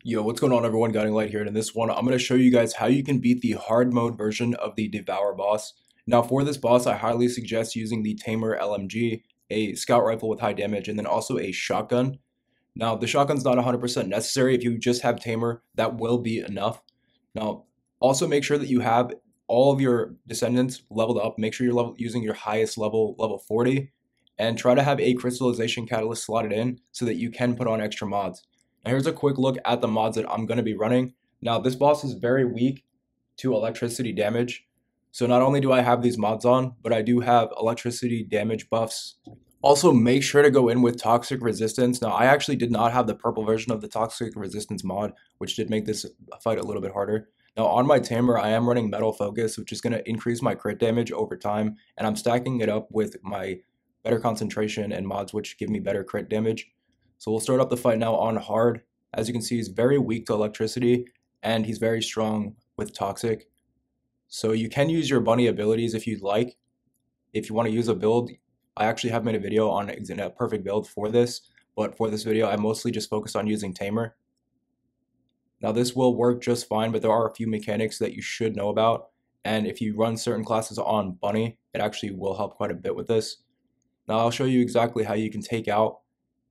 Yo, what's going on everyone? Guiding Light here, and in this one, I'm going to show you guys how you can beat the hard mode version of the Devour boss. Now for this boss, I highly suggest using the Tamer LMG, a scout rifle with high damage, and then also a shotgun. Now the shotgun's not 100% necessary. If you just have Tamer, that will be enough. Now also make sure that you have all of your descendants leveled up. Make sure you're using your highest level, level 40, and try to have a crystallization catalyst slotted in so that you can put on extra mods. Now here's a quick look at the mods that I'm going to be running. Now this boss is very weak to electricity damage. So not only do I have these mods on, but I do have electricity damage buffs. Also make sure to go in with toxic resistance. Now I actually did not have the purple version of the toxic resistance mod, which did make this fight a little bit harder. Now on my Tamer, I am running metal focus, which is going to increase my crit damage over time, and I'm stacking it up with my better concentration and mods which give me better crit damage. So we'll start up the fight now on hard. As you can see, he's very weak to electricity, and he's very strong with toxic. So you can use your bunny abilities if you'd like. If you want to use a build, I actually have made a video on a perfect build for this, but for this video, I mostly just focused on using Tamer. Now this will work just fine, but there are a few mechanics that you should know about, and if you run certain classes on bunny, it actually will help quite a bit with this. Now I'll show you exactly how you can take out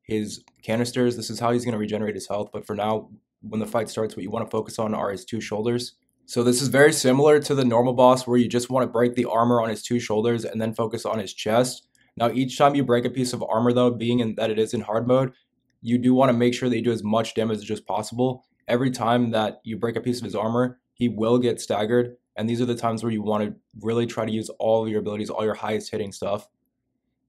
his canisters. This is how he's going to regenerate his health, but for now, when the fight starts, what you want to focus on are his two shoulders. So this is very similar to the normal boss where you just want to break the armor on his two shoulders and then focus on his chest. Now each time you break a piece of armor though, being in that it is in hard mode, you do want to make sure that you do as much damage as possible. Every time that you break a piece of his armor, he will get staggered, and these are the times where you want to really try to use all of your abilities, all your highest hitting stuff.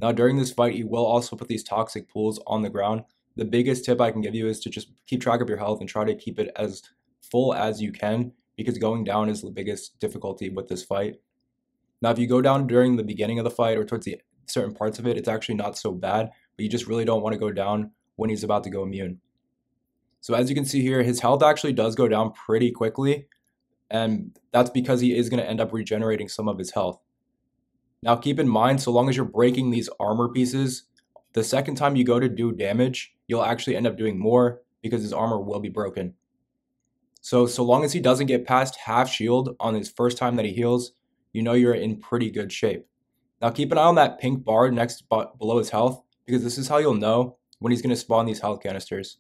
Now during this fight, you will also put these toxic pools on the ground. The biggest tip I can give you is to just keep track of your health and try to keep it as full as you can, because going down is the biggest difficulty with this fight. Now if you go down during the beginning of the fight or towards the certain parts of it, it's actually not so bad, but you just really don't want to go down when he's about to go immune. So as you can see here, his health actually does go down pretty quickly, and that's because he is going to end up regenerating some of his health. Now keep in mind, so long as you're breaking these armor pieces, the second time you go to do damage, you'll actually end up doing more because his armor will be broken. So long as he doesn't get past half shield on his first time that he heals, you know you're in pretty good shape. Now keep an eye on that pink bar next below his health, because this is how you'll know when he's going to spawn these health canisters.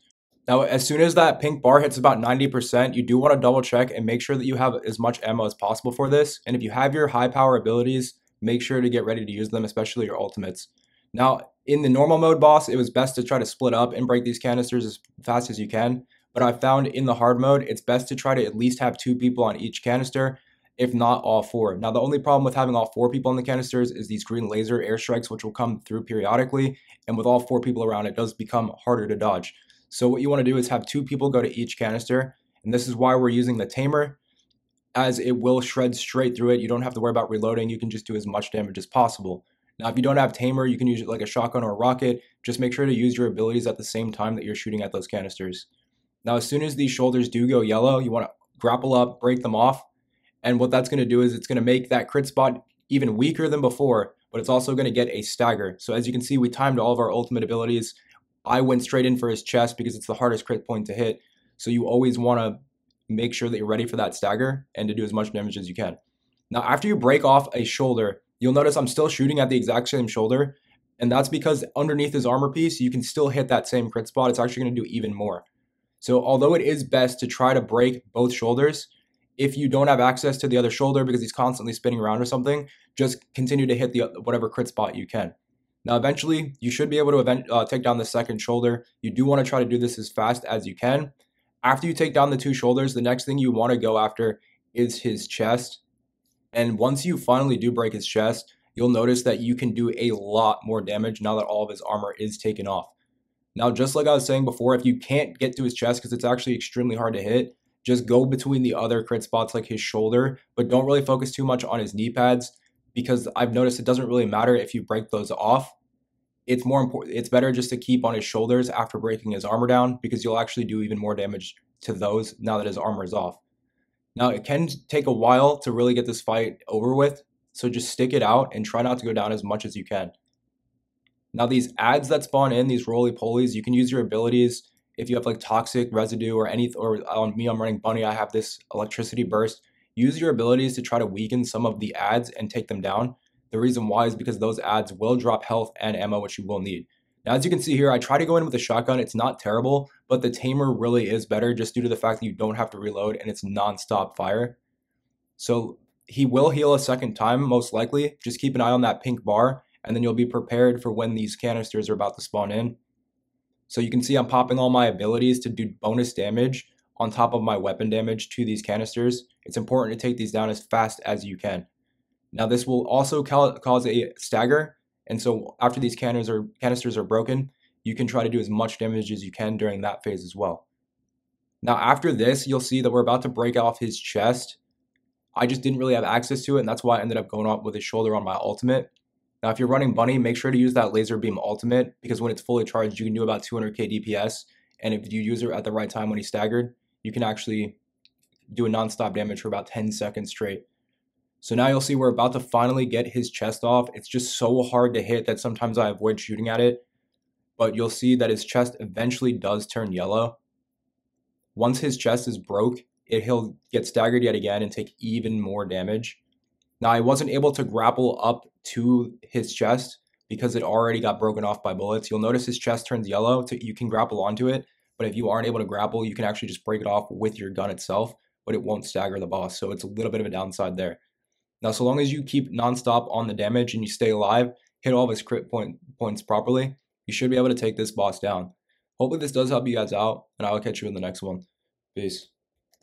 Now, as soon as that pink bar hits about 90%, you do want to double check and make sure that you have as much ammo as possible for this. And if you have your high power abilities, make sure to get ready to use them, especially your ultimates. Now, in the normal mode boss, it was best to try to split up and break these canisters as fast as you can. But I found in the hard mode, it's best to try to at least have 2 people on each canister, if not all 4. Now, the only problem with having all 4 people on the canisters is these green laser airstrikes, which will come through periodically. And with all 4 people around, it does become harder to dodge. So what you want to do is have 2 people go to each canister, and this is why we're using the Tamer, as it will shred straight through it. You don't have to worry about reloading. You can just do as much damage as possible. Now, if you don't have Tamer, you can use it like a shotgun or a rocket. Just make sure to use your abilities at the same time that you're shooting at those canisters. Now, as soon as these shoulders do go yellow, you want to grapple up, break them off, and what that's going to do is it's going to make that crit spot even weaker than before, but it's also going to get a stagger. So as you can see, we timed all of our ultimate abilities. I went straight in for his chest because it's the hardest crit point to hit. So you always want to make sure that you're ready for that stagger and to do as much damage as you can. Now, after you break off a shoulder, you'll notice I'm still shooting at the exact same shoulder. And that's because underneath his armor piece, you can still hit that same crit spot. It's actually going to do even more. So although it is best to try to break both shoulders, if you don't have access to the other shoulder because he's constantly spinning around or something, just continue to hit the whatever crit spot you can. Now, eventually, you should be able to take down the second shoulder. You do want to try to do this as fast as you can. After you take down the 2 shoulders, the next thing you want to go after is his chest. And once you finally do break his chest, you'll notice that you can do a lot more damage now that all of his armor is taken off. Now, just like I was saying before, if you can't get to his chest because it's actually extremely hard to hit, just go between the other crit spots like his shoulder, but don't really focus too much on his knee pads, because I've noticed it doesn't really matter if you break those off. It's more important. It's better just to keep on his shoulders after breaking his armor down, because you'll actually do even more damage to those now that his armor is off. Now, it can take a while to really get this fight over with, so just stick it out and try not to go down as much as you can. Now, these ads that spawn in, these roly-polies, you can use your abilities if you have like toxic residue or any, or on me, I'm running bunny, I have this electricity burst. Use your abilities to try to weaken some of the ads and take them down. The reason why is because those ads will drop health and ammo, which you will need. Now, as you can see here, I try to go in with a shotgun. It's not terrible, but the tamer really is better just due to the fact that you don't have to reload and it's non-stop fire. So he will heal a second time, most likely. Just keep an eye on that pink bar, and then you'll be prepared for when these canisters are about to spawn in. So you can see I'm popping all my abilities to do bonus damage on top of my weapon damage to these canisters. It's important to take these down as fast as you can. Now this will also cause a stagger, and so after these canisters are broken, you can try to do as much damage as you can during that phase as well. Now after this, you'll see that we're about to break off his chest. I just didn't really have access to it, and that's why I ended up going off with his shoulder on my ultimate. Now if you're running bunny, make sure to use that laser beam ultimate, because when it's fully charged, you can do about 200k DPS, and if you use it at the right time when he's staggered, you can actually do a non-stop damage for about 10 seconds straight. So now you'll see we're about to finally get his chest off. It's just so hard to hit that sometimes I avoid shooting at it, but you'll see that his chest eventually does turn yellow. Once his chest is broke, he'll get staggered yet again and take even more damage. Now I wasn't able to grapple up to his chest because it already got broken off by bullets. You'll notice his chest turns yellow. You can grapple onto it, but if you aren't able to grapple, you can actually just break it off with your gun itself, but it won't stagger the boss. So it's a little bit of a downside there. Now, so long as you keep nonstop on the damage and you stay alive, hit all of his crit points properly, you should be able to take this boss down. Hopefully this does help you guys out, and I will catch you in the next one. Peace.